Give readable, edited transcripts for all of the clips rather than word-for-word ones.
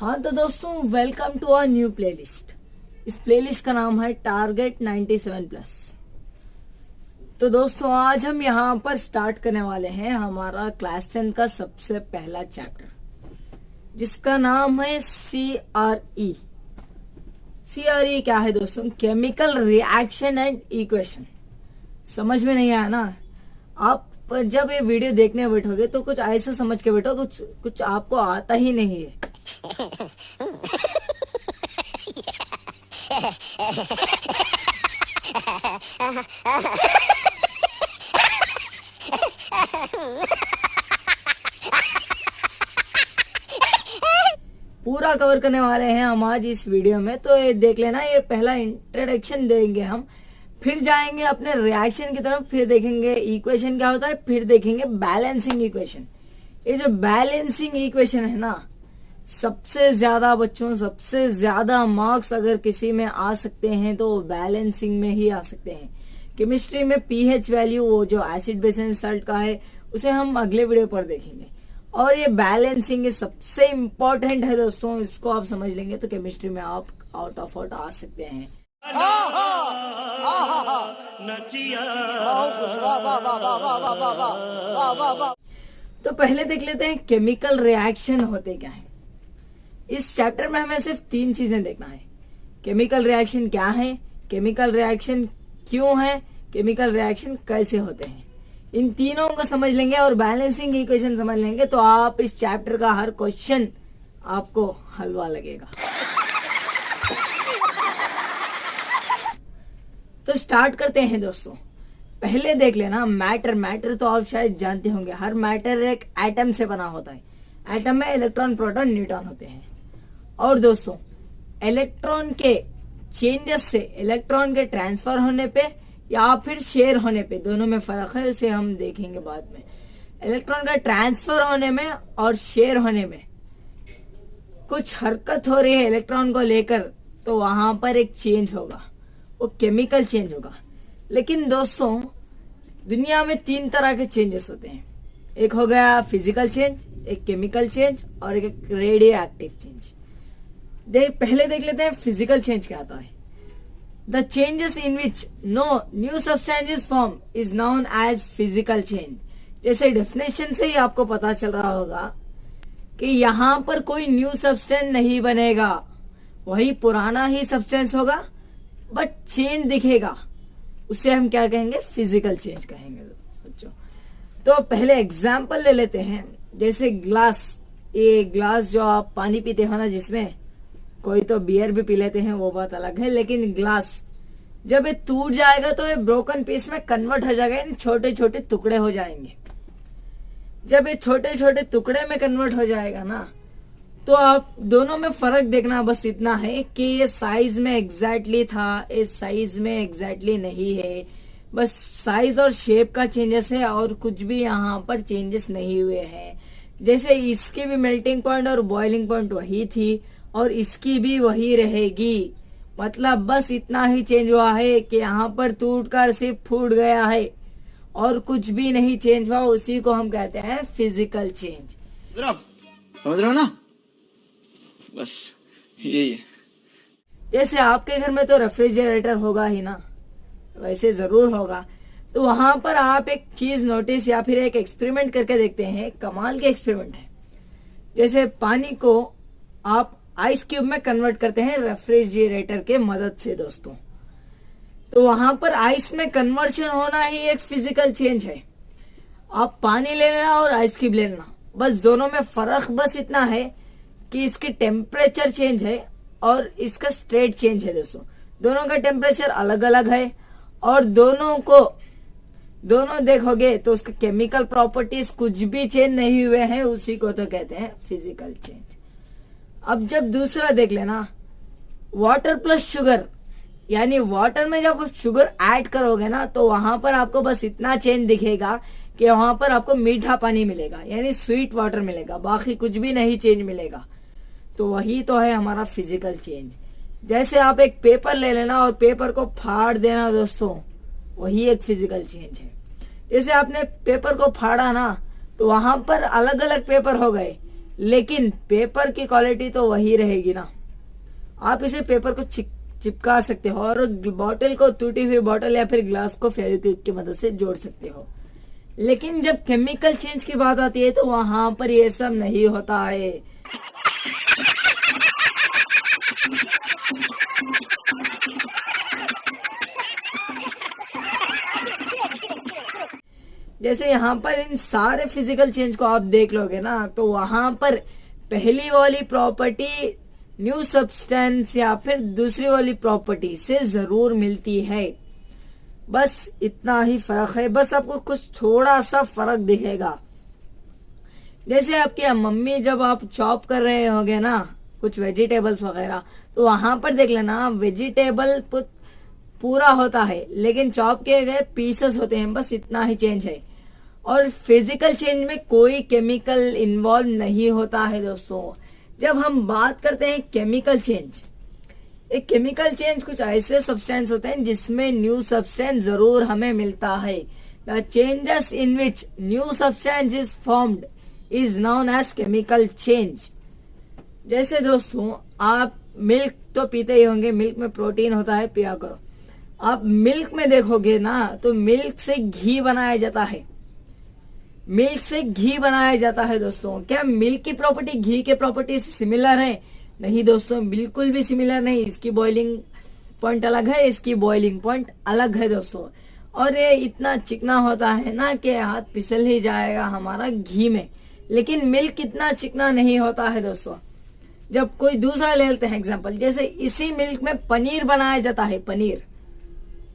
हाँ तो दोस्तों, welcome to our new playlist. इस प्लेलिस्ट का नाम है टारगेट 97+। तो दोस्तों, आज हम यहाँ पर स्टार्ट करने वाले हैं हमारा क्लास 10 का सबसे पहला चैप्टर, जिसका नाम है CRE। CRE क्या है दोस्तों? Chemical reaction and equation. समझ में नहीं आया ना? आप जब ये वीडियो देखने बैठोगे तो कुछ ऐसा समझ के बैठो, कुछ आपको आता ही नहीं है। पूरा कवर करने वाले हैं हम आज इस वीडियो में, तो ये देख लेना। ये पहला इंट्रोडक्शन देंगे हम, फिर जाएंगे अपने रिएक्शन की तरफ, फिर देखेंगे इक्वेशन क्या होता है, फिर देखेंगे बैलेंसिंग इक्वेशन। ये जो बैलेंसिंग इक्वेशन है ना, सबसे ज्यादा मार्क्स अगर किसी में आ सकते हैं तो बैलेंसिंग में ही आ सकते हैं। केमिस्ट्री में पीएच वैल्यू, वो जो एसिड बेस एंड सॉल्ट का है, उसे हम अगले वीडियो पर देखेंगे। और ये बैलेंसिंग सबसे इम्पोर्टेंट है दोस्तों, इसको आप समझ लेंगे तो केमिस्ट्री में आप आउट ऑफ आउट आ सकते हैं। तो पहले देख लेते हैं केमिकल रिएक्शन होते क्या है। इस चैप्टर में हमें सिर्फ 3 चीजें देखना है। केमिकल रिएक्शन क्या है, केमिकल रिएक्शन क्यों है, केमिकल रिएक्शन कैसे होते हैं। इन तीनों को समझ लेंगे और बैलेंसिंग इक्वेशन समझ लेंगे तो आप इस चैप्टर का हर क्वेश्चन आपको हलवा लगेगा। तो स्टार्ट करते हैं दोस्तों। पहले देख लेना मैटर तो आप शायद जानते होंगे। हर मैटर एक एटम से बना होता है। एटम में इलेक्ट्रॉन, प्रोटॉन, न्यूट्रॉन होते हैं। और दोस्तों, इलेक्ट्रॉन के चेंजेस से इलेक्ट्रॉन के ट्रांसफर होने पे या फिर शेयर होने पे, दोनों में फर्क है, उसे हम देखेंगे बाद में। इलेक्ट्रॉन का ट्रांसफर होने में और शेयर होने में कुछ हरकत हो रही है इलेक्ट्रॉन को लेकर, तो वहां पर एक चेंज होगा, वो केमिकल चेंज होगा। लेकिन दोस्तों, दुनिया में 3 तरह के चेंजेस होते हैं। एक हो गया फिजिकल चेंज, एक केमिकल चेंज और एक रेडियो एक्टिव चेंज। पहले देख लेते हैं फिजिकल चेंज क्या होता है। The changes in which no new substance is form is known as physical change. जैसे डेफिनेशन से ही आपको पता चल रहा होगा कि यहाँ पर कोई न्यू सब्सटेंस नहीं बनेगा, वही पुराना ही सब्सटेंस होगा, बट चेंज दिखेगा। उसे हम क्या कहेंगे? फिजिकल चेंज कहेंगे बच्चों। तो पहले एग्जाम्पल ले लेते हैं। जैसे ग्लास, ये ग्लास जो आप पानी पीते हो ना, जिसमें कोई तो बियर भी पी लेते हैं, वो बात अलग है। लेकिन ग्लास जब ये टूट जाएगा तो ये ब्रोकन पीस में कन्वर्ट हो जाएगा, यानी छोटे छोटे टुकड़े हो जाएंगे। जब ये छोटे छोटे टुकड़े में कन्वर्ट हो जाएगा ना, तो आप दोनों में फर्क देखना बस इतना है कि ये साइज में एग्जैक्टली था, इस साइज में एग्जैक्टली नहीं है। बस साइज और शेप का चेंजेस है और कुछ भी यहाँ पर चेंजेस नहीं हुए हैं। जैसे इसकी भी मेल्टिंग पॉइंट और बॉइलिंग पॉइंट वही थी और इसकी भी वही रहेगी। मतलब बस इतना ही चेंज हुआ है कि यहाँ पर टूटकर सिर्फ फूट गया है और कुछ भी नहीं चेंज हुआ। उसी को हम कहते हैं फिजिकल चेंज। समझ रहे हो ना? बस यही है। जैसे आपके घर में तो रेफ्रिजरेटर होगा ही ना, वैसे जरूर होगा। तो वहां पर आप एक चीज नोटिस या फिर एक एक्सपेरिमेंट करके देखते हैं। कमाल के एक्सपेरिमेंट है। जैसे पानी को आप आइस क्यूब में कन्वर्ट करते हैं रेफ्रिजरेटर के मदद से दोस्तों। तो वहां पर आइस में कन्वर्शन होना ही एक फिजिकल चेंज है। आप पानी ले लेना और आइस क्यूब ले लेना, बस दोनों में फर्क बस इतना है कि इसकी टेम्परेचर चेंज है और इसका स्टेट चेंज है दोस्तों। दोनों का टेम्परेचर अलग अलग है और दोनों देखोगे तो उसके केमिकल प्रॉपर्टीज कुछ भी चेंज नहीं हुए हैं। उसी को तो कहते हैं फिजिकल चेंज। अब जब दूसरा देख लेना, वाटर प्लस शुगर, यानी वाटर में जब शुगर ऐड करोगे ना, तो वहां पर आपको बस इतना चेंज दिखेगा कि वहां पर आपको मीठा पानी मिलेगा, यानी स्वीट वाटर मिलेगा, बाकी कुछ भी नहीं चेंज मिलेगा। तो वही तो है हमारा फिजिकल चेंज। जैसे आप एक पेपर ले लेना और पेपर को फाड़ देना दोस्तों, वही एक फिजिकल चेंज है। जैसे आपने पेपर को फाड़ा ना, तो वहां पर अलग अलग पेपर हो गए, लेकिन पेपर की क्वालिटी तो वही रहेगी ना। आप इसे पेपर को चिपका सकते हो और बॉटल को, टूटी हुई बॉटल या फिर ग्लास को फेविक्विक की मदद से जोड़ सकते हो। लेकिन जब केमिकल चेंज की बात आती है तो वहां पर ये सब नहीं होता है। जैसे यहाँ पर इन सारे फिजिकल चेंज को आप देख लोगे ना, तो वहां पर पहली वाली प्रॉपर्टी न्यू सब्सटेंस या फिर दूसरी वाली प्रॉपर्टी से जरूर मिलती है। बस इतना ही फर्क है, बस आपको कुछ थोड़ा सा फर्क दिखेगा। जैसे आपकी मम्मी जब आप चॉप कर रहे होगे ना कुछ वेजिटेबल्स वगैरह, तो वहां पर देख लेना वेजिटेबल पूरा होता है लेकिन चॉप किए गए पीसेस होते हैं, बस इतना ही चेंज है। और फिजिकल चेंज में कोई केमिकल इन्वॉल्व नहीं होता है दोस्तों। जब हम बात करते हैं केमिकल चेंज, एक केमिकल चेंज कुछ ऐसे सब्सटेंस होते हैं जिसमें न्यू सब्सटेंस जरूर हमें मिलता है। The changes in which new substance is formed is known as chemical change. जैसे दोस्तों आप मिल्क तो पीते ही होंगे, मिल्क में प्रोटीन होता है, पिया करो। आप मिल्क में देखोगे ना तो मिल्क से घी बनाया जाता है, मिल्क से घी बनाया जाता है दोस्तों। क्या मिल्क की प्रॉपर्टी घी के प्रॉपर्टी सिमिलर है? नहीं दोस्तों, बिल्कुल भी सिमिलर नहीं। इसकी बॉइलिंग पॉइंट अलग है, इसकी बॉइलिंग पॉइंट अलग है दोस्तों। और ये इतना चिकना होता है ना कि हाथ फिसल ही जाएगा हमारा घी में, लेकिन मिल्क इतना चिकना नहीं होता है दोस्तों। जब कोई दूसरा ले लेते हैं एग्जाम्पल, जैसे इसी मिल्क में पनीर बनाया जाता है, पनीर,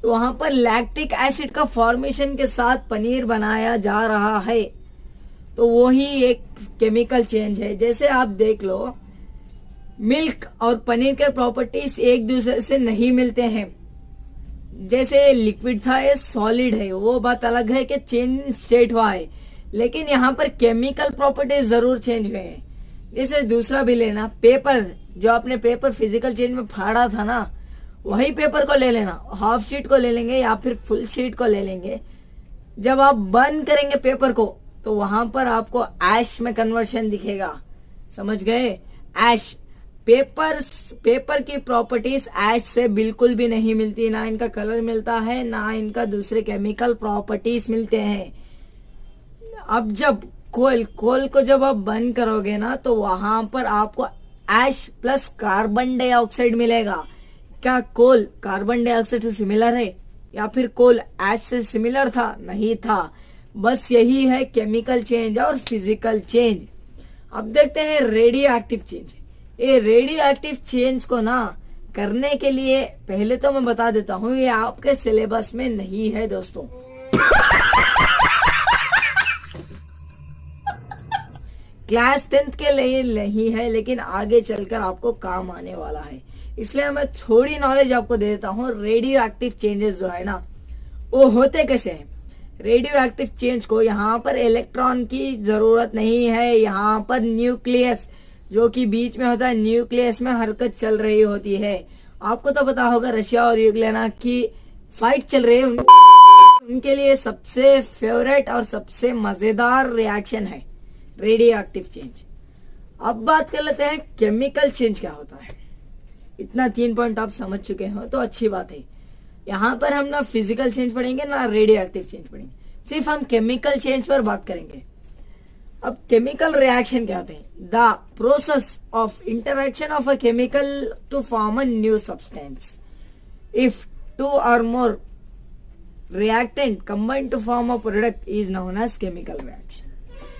तो वहां पर लैक्टिक एसिड का फॉर्मेशन के साथ पनीर बनाया जा रहा है, तो वो ही एक केमिकल चेंज है। जैसे आप देख लो, मिल्क और पनीर के प्रॉपर्टीज एक दूसरे से नहीं मिलते हैं। जैसे लिक्विड था ये सॉलिड है, वो बात अलग है कि चेंज स्टेट हुआ है, लेकिन यहाँ पर केमिकल प्रॉपर्टीज जरूर चेंज हुए हैं। जैसे दूसरा भी लेना, पेपर, जो आपने पेपर फिजिकल चेंज में फाड़ा था ना, वही पेपर को ले लेना, हाफ शीट को ले लेंगे या फिर फुल शीट को ले लेंगे। जब आप बर्न करेंगे पेपर को तो वहां पर आपको ऐश में कन्वर्शन दिखेगा, समझ गए? ऐश, पेपर की प्रॉपर्टीज ऐश से बिल्कुल भी नहीं मिलती, ना इनका कलर मिलता है, ना इनका दूसरे केमिकल प्रॉपर्टीज मिलते हैं। अब जब कोल को जब आप बर्न करोगे ना तो वहां पर आपको ऐश प्लस कार्बन डाइऑक्साइड मिलेगा। क्या कोल कार्बन डाइऑक्साइड से सिमिलर है या फिर कोल ऐश से सिमिलर था? नहीं था। बस यही है केमिकल चेंज और फिजिकल चेंज। अब देखते हैं रेडियो एक्टिव चेंज। ये रेडियो एक्टिव चेंज को ना करने के लिए पहले तो मैं बता देता हूँ, ये आपके सिलेबस में नहीं है दोस्तों। क्लास 10th के लिए नहीं है, लेकिन आगे चलकर आपको काम आने वाला है, इसलिए मैं थोड़ी नॉलेज आपको दे देता हूँ। रेडियो एक्टिव चेंजेस जो है ना, वो होते कैसे हैं? रेडियो एक्टिव चेंज को यहाँ पर इलेक्ट्रॉन की जरूरत नहीं है, यहाँ पर न्यूक्लियस जो कि बीच में होता है, न्यूक्लियस में हरकत चल रही होती है। आपको तो पता होगा रशिया और यूक्रेन की फाइट चल रही है, उनके लिए सबसे फेवरेट और सबसे मजेदार रिएक्शन है रेडियो एक्टिव चेंज। अब बात कर लेते हैं केमिकल चेंज क्या होता है। इतना 3 पॉइंट आप समझ चुके हो तो अच्छी बात है। यहाँ पर हम ना फिजिकल चेंज पढ़ेंगे ना रेडियो एक्टिव चेंज पढ़ेंगे, सिर्फ हम केमिकल चेंज पर बात करेंगे। अब केमिकल रिएक्शन क्या होते हैं? The process of interaction of a chemical to form a new substance. If 2 or more reactant combine to form a product is known as chemical reaction।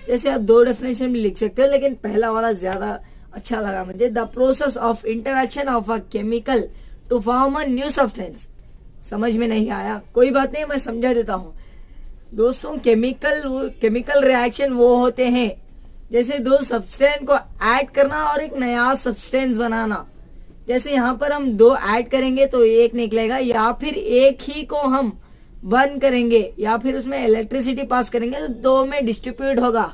जैसे आप 2 डेफिनेशन भी लिख सकते हो, लेकिन पहला वाला ज्यादा अच्छा लगा मुझे। The process of interaction of a chemical to form a new substance. समझ में नहीं आया? कोई बात नहीं, मैं समझा देता हूँ दोस्तों। केमिकल रिएक्शन वो होते हैं जैसे 2 सब्सटेंस को ऐड करना और एक नया सब्सटेंस बनाना। जैसे यहाँ पर हम 2 ऐड करेंगे तो एक निकलेगा, या फिर एक ही को हम बर्न करेंगे या फिर उसमें इलेक्ट्रिसिटी पास करेंगे तो 2 में डिस्ट्रीब्यूट होगा।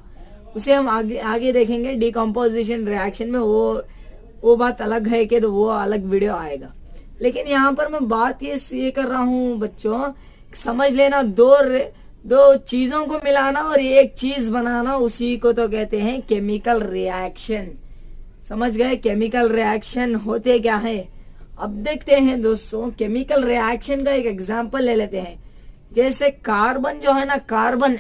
उसे हम आगे देखेंगे डिकम्पोजिशन रिएक्शन में, वो बात अलग है कि तो वो अलग वीडियो आएगा। लेकिन यहाँ पर मैं बात ये कर रहा हूँ बच्चों, समझ लेना दो चीजों को मिलाना और एक चीज बनाना, उसी को तो कहते हैं केमिकल रिएक्शन। समझ गए केमिकल रिएक्शन होते क्या है? अब देखते हैं दोस्तों, केमिकल रिएक्शन का एक एग्जांपल ले लेते हैं। जैसे कार्बन जो है ना, कार्बन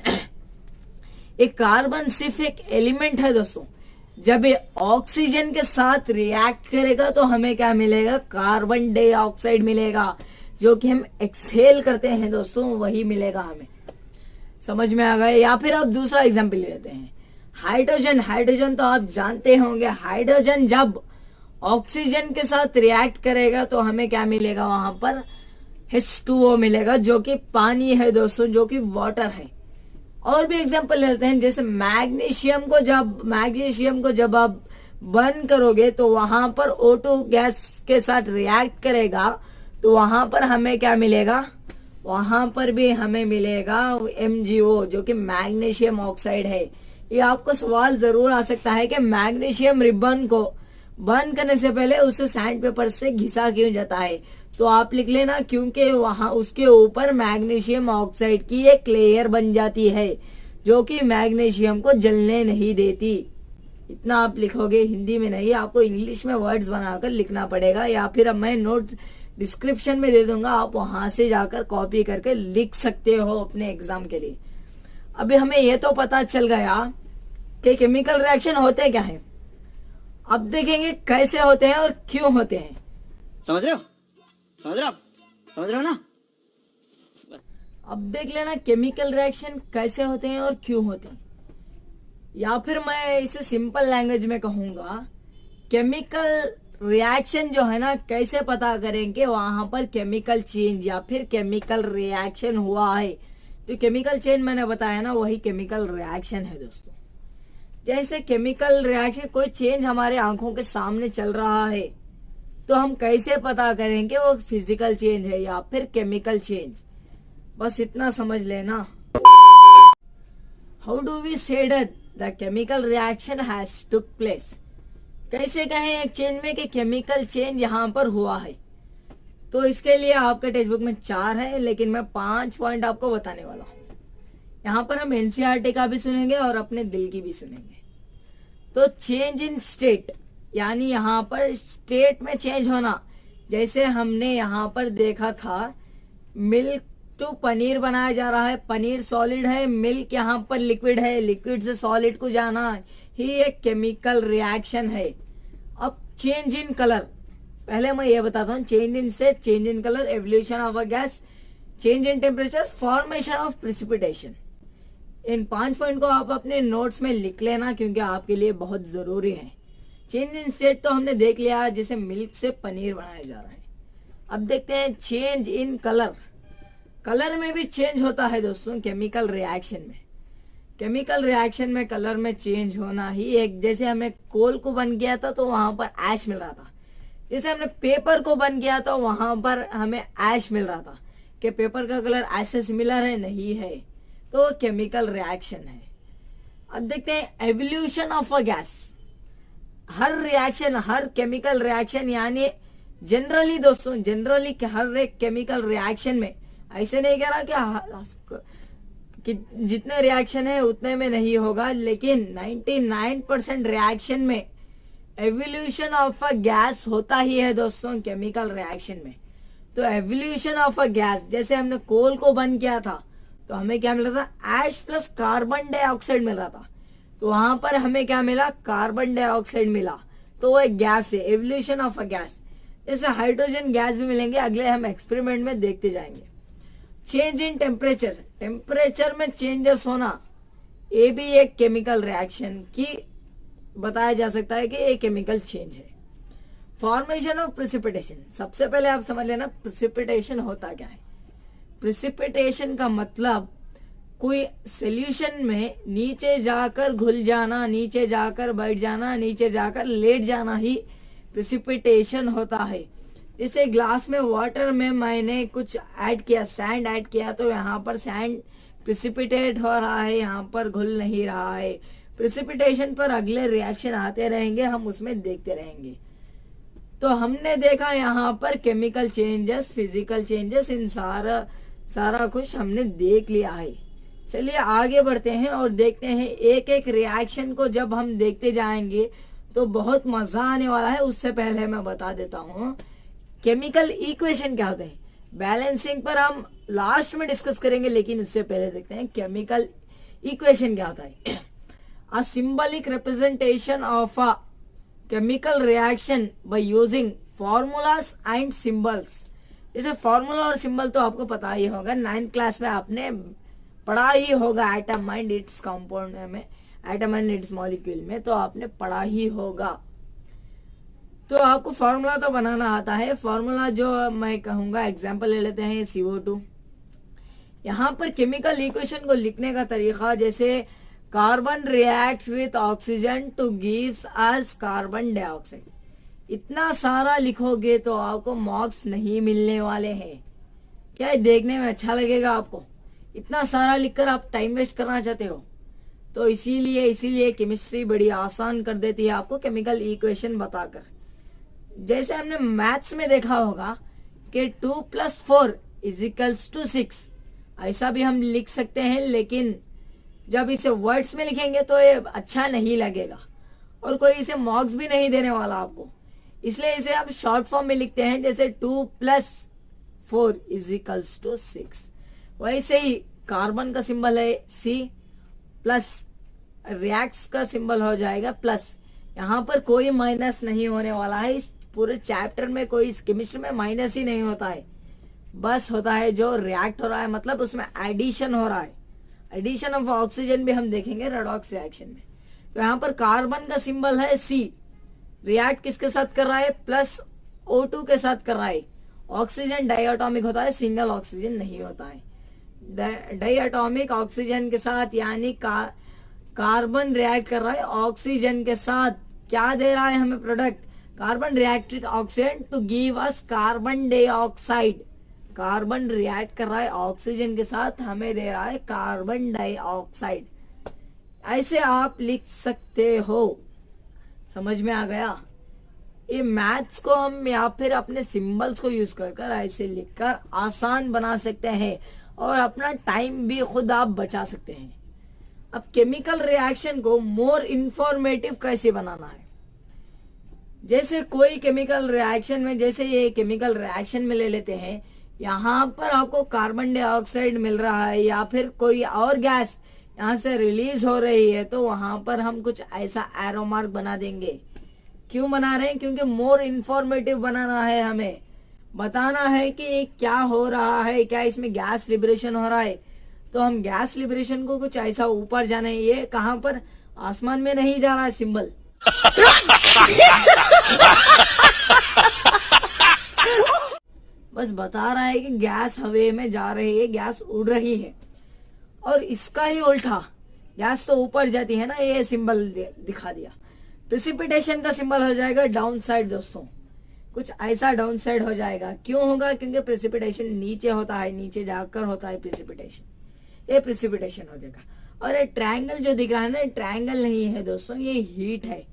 एक कार्बन सिर्फ एक एलिमेंट है दोस्तों। जब ये ऑक्सीजन के साथ रिएक्ट करेगा तो हमें क्या मिलेगा? कार्बन डाइऑक्साइड मिलेगा, जो कि हम एक्सहेल करते हैं दोस्तों, वही मिलेगा हमें। समझ में आ गए? या फिर आप दूसरा एग्जांपल ले लेते हैं, हाइड्रोजन। हाइड्रोजन तो आप जानते होंगे, हाइड्रोजन जब ऑक्सीजन के साथ रिएक्ट करेगा तो हमें क्या मिलेगा? वहां पर H2O मिलेगा, जो कि पानी है दोस्तों, जो कि वाटर है। और भी एग्जांपल लेते हैं, जैसे मैग्नीशियम को जब आप बर्न करोगे तो वहां पर O2 गैस के साथ रिएक्ट करेगा तो वहां पर हमें क्या मिलेगा? वहां पर भी हमें मिलेगा MgO, जो कि मैग्नीशियम ऑक्साइड है। ये आपको सवाल जरूर आ सकता है कि मैग्नीशियम रिबन को बर्न करने से पहले उसे सैंड पेपर से घिसा क्यों जाता है? तो आप लिख लेना, क्योंकि वहां उसके ऊपर मैग्नीशियम ऑक्साइड की एक लेयर बन जाती है, जो कि मैग्नीशियम को जलने नहीं देती। इतना आप लिखोगे, हिंदी में नहीं, आपको इंग्लिश में वर्ड्स बनाकर लिखना पड़ेगा, या फिर अब मैं नोट्स डिस्क्रिप्शन में दे दूंगा, आप वहां से जाकर कॉपी करके लिख सकते हो अपने एग्जाम के लिए। अभी हमें ये तो पता चल गया कि केमिकल रिएक्शन होते क्या है। अब देखेंगे कैसे होते हैं और क्यों होते हैं। समझ रहे हो? समझ रहे हो ना? अब देख लेना केमिकल रिएक्शन कैसे होते हैं और क्यों होते हैं, या फिर मैं इसे सिंपल लैंग्वेज में कहूंगा, केमिकल रिएक्शन जो है ना, कैसे पता करें कि वहां पर केमिकल चेंज या फिर केमिकल रिएक्शन हुआ है। तो केमिकल चेंज मैंने बताया ना, वही केमिकल रिएक्शन है दोस्तों। जैसे केमिकल रिएक्शन, कोई चेंज हमारे आंखों के सामने चल रहा है तो हम कैसे पता करेंगे वो फिजिकल चेंज है या फिर केमिकल चेंज? बस इतना समझ लेना। How do we say that the chemical reaction has took place? कैसे कहें एक चेंज में कि केमिकल चेंज यहाँ पर हुआ है? तो इसके लिए आपके टेक्स्ट बुक में 4 है, लेकिन मैं 5 पॉइंट आपको बताने वाला हूँ। यहाँ पर हम एनसीईआरटी का भी सुनेंगे और अपने दिल की भी सुनेंगे। तो चेंज इन स्टेट, यानी यहाँ पर स्टेट में चेंज होना। जैसे हमने यहाँ पर देखा था, मिल्क टू पनीर बनाया जा रहा है, पनीर सॉलिड है, मिल्क यहाँ पर लिक्विड है, लिक्विड से सॉलिड को जाना ही एक केमिकल रिएक्शन है। अब चेंज इन कलर, पहले मैं ये बताता हूँ, change in state, change in colour, evolution of a gas, change in temperature, formation of precipitation. In 5 point को आप अपने नोट्स में लिख लेना, क्योंकि आपके लिए बहुत जरूरी है। चेंज इन स्टेट तो हमने देख लिया, जैसे मिल्क से पनीर बनाया जा रहा है। अब देखते हैं चेंज इन कलर। कलर में भी चेंज होता है दोस्तों केमिकल रिएक्शन में। केमिकल रिएक्शन में कलर में चेंज होना ही एक, जैसे हमने कोल को बन किया था तो वहां पर ऐश मिल रहा था, जैसे हमने पेपर को बन किया तो वहां पर हमें ऐश मिल रहा था। कि पेपर का कलर ऐसे सिमिलर है? नहीं है, तो केमिकल रिएक्शन है। अब देखते हैं evolution of a gas. Her reaction, her chemical reaction, यानी जनरली दोस्तों, जनरली हर एक केमिकल रिएक्शन में, ऐसे नहीं कह रहा कि जितने रिएक्शन है उतने में नहीं होगा, लेकिन 99% रिएक्शन में एवोल्यूशन ऑफ अ गैस होता ही है दोस्तों केमिकल रिएक्शन में। तो एवोल्यूशन ऑफ अ गैस, जैसे हमने कोल को बंद किया था तो हमें क्या मिल रहा था? ऐश प्लस कार्बन डाइऑक्साइड मिल रहा था, तो वहां पर हमें क्या मिला? कार्बन डाइऑक्साइड मिला, तो वो एक गैस है, एवोल्यूशन ऑफ अ गैस। जैसे हाइड्रोजन गैस भी मिलेंगे, अगले हम एक्सपेरिमेंट में देखते जाएंगे। चेंज इन टेम्परेचर, टेम्परेचर में चेंजेस होना, ये भी एक केमिकल रिएक्शन की बताया जा सकता है कि ये केमिकल चेंज है। फॉर्मेशन ऑफ प्रेसिपिटेशन, सबसे पहले आप समझ लेना प्रेसिपिटेशन होता क्या है। प्रेसिपिटेशन का मतलब कोई सॉल्यूशन में नीचे जाकर घुल जाना, नीचे जाकर बैठ जाना, नीचे जाकर लेट जाना ही प्रेसिपिटेशन होता है। जैसे ग्लास में वाटर में मैंने कुछ ऐड किया, सैंड ऐड किया, तो यहाँ पर सैंड प्रेसिपिटेट हो रहा है, यहाँ पर घुल नहीं रहा है। प्रेसिपिटेशन पर अगले रिएक्शन आते रहेंगे, हम उसमें देखते रहेंगे। तो हमने देखा यहाँ पर केमिकल चेंजेस, फिजिकल चेंजेस, इन सारा कुछ हमने देख लिया है। चलिए आगे बढ़ते हैं और देखते हैं एक एक रिएक्शन को। जब हम देखते जाएंगे तो बहुत मजा आने वाला है। उससे पहले मैं बता देता हूँ केमिकल इक्वेशन क्या होते हैं। बैलेंसिंग पर हम लास्ट में डिस्कस करेंगे, लेकिन उससे पहले देखते हैं केमिकल इक्वेशन क्या होता है। A symbolic representation of a chemical reaction by using formulas and symbols. जैसे फॉर्मूला और सिंबल तो आपको पता ही होगा, 9th क्लास में आपने पढ़ा ही होगा। एटम एंड इट्स कंपाउंड में, एटम एंड इट्स मॉलिक्यूल में तो आपने पढ़ा ही होगा। तो आपको फॉर्मूला तो बनाना आता है। फॉर्मूला जो मैं कहूंगा, एग्जांपल ले लेते हैं CO2। यहाँ पर केमिकल इक्वेशन को लिखने का तरीका, जैसे carbon react with oxygen two gives us carbon dioxide. इतना सारा लिखोगे तो आपको मार्क्स नहीं मिलने वाले हैं। क्या ये देखने में अच्छा लगेगा आपको? इतना सारा लिखकर आप टाइम वेस्ट करना चाहते हो? तो इसीलिए केमिस्ट्री बड़ी आसान कर देती है आपको केमिकल इक्वेशन बताकर। जैसे हमने मैथ्स में देखा होगा कि 2 + 4 = 6, ऐसा भी हम लिख सकते हैं, लेकिन जब इसे वर्ड्स में लिखेंगे तो ये अच्छा नहीं लगेगा और कोई इसे मार्क्स भी नहीं देने वाला आपको। इसलिए इसे हम शॉर्ट फॉर्म में लिखते हैं, जैसे 2 + 4 = 6। वैसे ही कार्बन का सिंबल है C, प्लस रिएक्ट्स का सिंबल हो जाएगा प्लस। यहाँ पर कोई माइनस नहीं होने वाला है। इस पूरे चैप्टर में कोई केमिस्ट्री में माइनस ही नहीं होता है, बस होता है जो रिएक्ट हो रहा है, मतलब उसमें एडिशन हो रहा है। एडिशन ऑफ ऑक्सीजन भी हम देखेंगे रेडॉक्स रिएक्शन में। तो यहाँ पर कार्बन का सिंबल है C, रिएक्ट किसके साथ कर रहा है? प्लस O2 के साथ कर रहा है। ऑक्सीजन डाइएटॉमिक होता है, सिंगल ऑक्सीजन नहीं होता है। डाइएटॉमिक ऑक्सीजन के साथ, यानी कार्बन रिएक्ट कर रहा है ऑक्सीजन के साथ। क्या दे रहा है हमें product? Carbon reacted oxygen to give us carbon dioxide. Carbon react कर रहा है ऑक्सीजन के साथ, हमें दे रहा है कार्बन डाइऑक्साइड। ऐसे आप लिख सकते हो। समझ में आ गया? ये मैथ्स को हम या फिर अपने सिंबल्स को यूज कर ऐसे लिखकर आसान बना सकते हैं और अपना टाइम भी खुद आप बचा सकते हैं। अब केमिकल रिएक्शन को मोर इंफॉर्मेटिव कैसे बनाना है? जैसे कोई केमिकल रिएक्शन में, जैसे ये केमिकल रिएक्शन में ले लेते हैं, यहाँ पर आपको कार्बन डाइऑक्साइड मिल रहा है या फिर कोई और गैस यहाँ से रिलीज हो रही है, तो वहां पर हम कुछ ऐसा एरो मार्क बना देंगे। क्यों बना रहे हैं? क्योंकि मोर इंफॉर्मेटिव बनाना है, हमें बताना है कि क्या हो रहा है, क्या इसमें गैस लिबरेशन हो रहा है। तो हम गैस लिबरेशन को कुछ ऐसा ऊपर जाना है। ये कहां पर? आसमान में नहीं जा रहा है सिंबल। बस बता रहा है कि गैस हवा में जा रही है, गैस उड़ रही है। और इसका ही उल्टा, गैस तो ऊपर जाती है ना, ये सिंबल दिखा दिया। प्रेसिपिटेशन का सिंबल हो जाएगा डाउन साइड। दोस्तों कुछ ऐसा डाउन साइड हो जाएगा। क्यों होगा? क्योंकि प्रेसिपिटेशन नीचे होता है, नीचे जाकर होता है प्रेसिपिटेशन। ये प्रेसिपिटेशन हो जाएगा। और ये ट्रायंगल जो दिख रहा है ना, ट्रायंगल नहीं है दोस्तों, ये हीट है।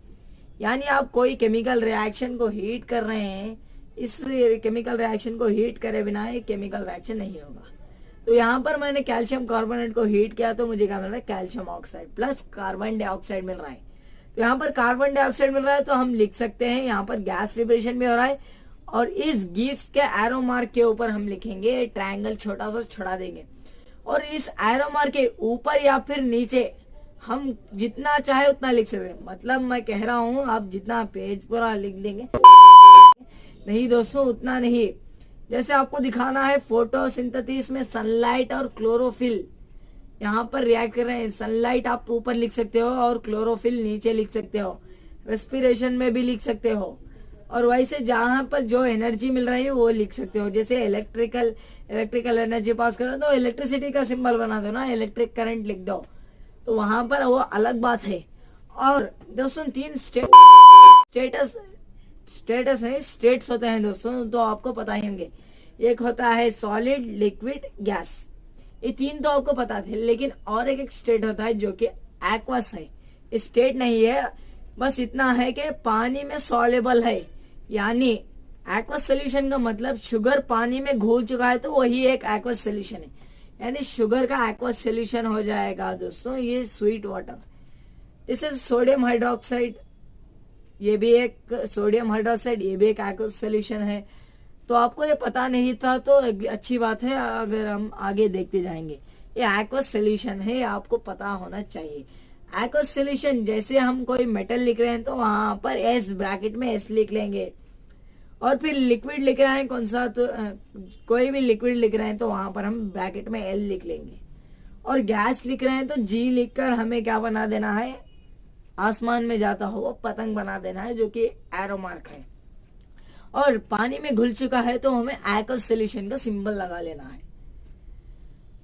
यानी आप कोई केमिकल रिएक्शन को हीट कर रहे हैं, इस केमिकल रिएक्शन को हीट करे बिना ये केमिकल रिएक्शन नहीं होगा। तो यहाँ पर मैंने कैल्शियम कार्बोनेट को हीट किया तो मुझे क्या मिल रहा है? Calcium oxide plus carbon dioxide मिल रहा है। तो यहाँ पर कार्बन डाइऑक्साइड मिल रहा है, तो हम लिख सकते हैं यहाँ पर गैस लिबरेशन भी हो रहा है। और इस गिफ्ट के एरो मार्क के ऊपर हम लिखेंगे ट्रायंगल, छोटा सा छोड़ा देंगे। और इस एरो मार्क के ऊपर या फिर नीचे हम जितना चाहे उतना लिख सकते हैं। मतलब मैं कह रहा हूँ आप जितना पेज पूरा लिख देंगे नहीं दोस्तों, उतना नहीं। जैसे आपको दिखाना है फोटोसिंथेसिस में सनलाइट और क्लोरोफिल यहाँ पर रिएक्ट कर रहे हैं। सनलाइट आप ऊपर लिख सकते हो और क्लोरोफिल नीचे लिख सकते हो। रेस्पिरेशन में भी लिख सकते हो। और वैसे जहां पर जो एनर्जी मिल रही है वो लिख सकते हो। जैसे इलेक्ट्रिकल एनर्जी पास करो तो इलेक्ट्रिसिटी का सिंबल बना दो ना, इलेक्ट्रिक करंट लिख दो, तो वहां पर वो अलग बात है। और दोस्तों 3 स्टेट्स होते हैं दोस्तों, तो आपको पता ही होंगे। एक होता है सॉलिड, लिक्विड, गैस। ये 3 तो आपको पता थे, लेकिन और एक स्टेट होता है जो कि एक्वस है। स्टेट नहीं है, बस इतना है कि पानी में सॉलेबल है। यानी एक्वस सोल्यूशन का मतलब शुगर पानी में घुल चुका है तो वही एक एक्वस सोल्यूशन है। यानी शुगर का एक्वस सोल्यूशन हो जाएगा दोस्तों ये स्वीट वाटर। इसे सोडियम हाइड्रोक्साइड, ये भी एक सोडियम हाइड्रोक्साइड, ये भी एक एक्वस सोल्यूशन है। तो आपको ये पता नहीं था तो अच्छी बात है, अगर हम आगे देखते जाएंगे। ये एक्वस सोल्यूशन है, आपको पता होना चाहिए। एक्वस सोल्यूशन जैसे हम कोई मेटल लिख रहे हैं तो वहां पर एस ब्रैकेट में एस लिख लेंगे, और फिर लिक्विड लिख रहे हैं कौन सा, तो कोई भी लिक्विड लिख रहे हैं तो वहां पर हम ब्रैकेट में एल लिख लेंगे। और गैस लिख रहे हैं तो जी लिखकर हमें क्या बना देना है, आसमान में जाता हुआ पतंग बना देना है, जो कि एरो मार्क है। और पानी में घुल चुका है तो हमें एक्वस सोल्यूशन का सिंबल लगा लेना है।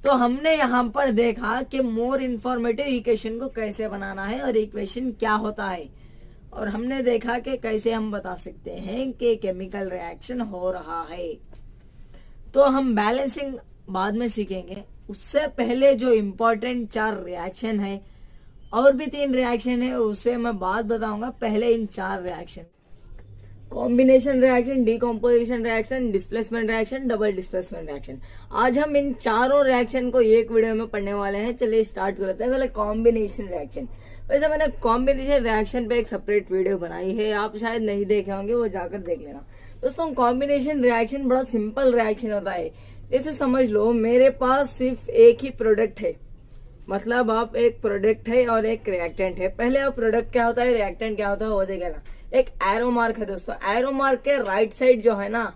तो हमने यहाँ पर देखा कि मोर इन्फॉर्मेटिव इक्वेशन को कैसे बनाना है और इक्वेशन क्या होता है, और हमने देखा कि कैसे हम बता सकते हैं कि केमिकल रिएक्शन हो रहा है। तो हम बैलेंसिंग बाद में सीखेंगे, उससे पहले जो इम्पोर्टेंट 4 रिएक्शन है, और भी 3 रिएक्शन है उसे मैं बाद बताऊंगा। पहले इन 4 reaction, combination reaction, decomposition reaction, displacement reaction, double displacement reaction. आज हम इन चारों रिएक्शन को एक वीडियो में पढ़ने वाले हैं। चलिए स्टार्ट करते हैं। पहले कॉम्बिनेशन रिएक्शन। वैसे मैंने कॉम्बिनेशन रिएक्शन पे एक सेपरेट वीडियो बनाई है, आप शायद नहीं देखे होंगे, वो जाकर देख लेना। दोस्तों कॉम्बिनेशन रिएक्शन बड़ा सिंपल रिएक्शन होता है। जैसे समझ लो मेरे पास सिर्फ एक ही प्रोडक्ट है, मतलब आप एक प्रोडक्ट है और एक रिएक्टेंट है। पहले आप प्रोडक्ट क्या होता है, रिएक्टेंट क्या होता है वो देख लेना। एक एरो मार्क है दोस्तों, एरो मार्क के राइट साइड जो है ना,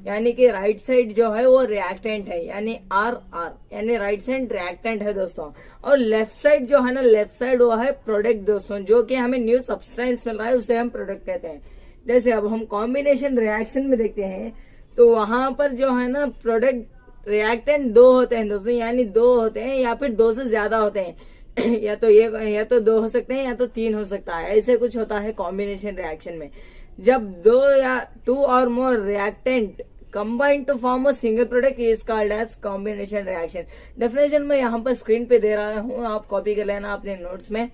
यानी कि राइट साइड जो है वो रिएक्टेंट है, यानी आर आर, यानी राइट साइड रिएक्टेंट है दोस्तों। और लेफ्ट साइड जो है ना, लेफ्ट साइड वो है प्रोडक्ट दोस्तों, जो कि हमें न्यू सब्सटेंस मिल रहा है, उसे हम प्रोडक्ट कहते हैं। जैसे अब हम कॉम्बिनेशन रिएक्शन में देखते हैं तो वहां पर जो है ना प्रोडक्ट रिएक्टेंट 2 होते हैं दोस्तों, यानी 2 होते हैं या फिर 2 से ज्यादा होते हैं या तो 2 हो सकते हैं या तो 3 हो सकता है, ऐसे कुछ होता है कॉम्बिनेशन रिएक्शन में। जब 2 या 2 और more reactant combine to form a single product is called as combination reaction. Definition में यहाँ पर स्क्रीन पे दे रहा हूँ, आप कॉपी कर लेना अपने नोट्स में।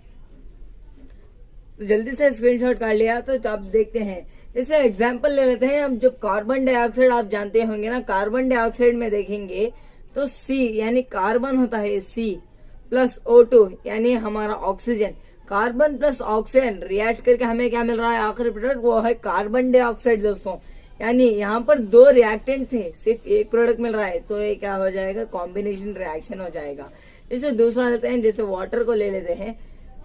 तो जल्दी से स्क्रीनशॉट कर लिया तो आप देखते हैं। जैसे एग्जाम्पल ले लेते हैं हम, जब कार्बन डाइऑक्साइड आप जानते होंगे ना, कार्बन डाइऑक्साइड में देखेंगे तो C यानी कार्बन होता है C प्लस O2 यानी हमारा oxygen. Carbon plus oxygen react करके हमें क्या मिल रहा है, आखिरी प्रोडक्ट वो है कार्बन डाइऑक्साइड दोस्तों। यानी यहाँ पर 2 रिएक्टेंट थे, सिर्फ एक प्रोडक्ट मिल रहा है, तो ये क्या हो जाएगा, कॉम्बिनेशन रिएक्शन हो जाएगा। जैसे दूसरा लेते हैं, जैसे वाटर को ले लेते हैं,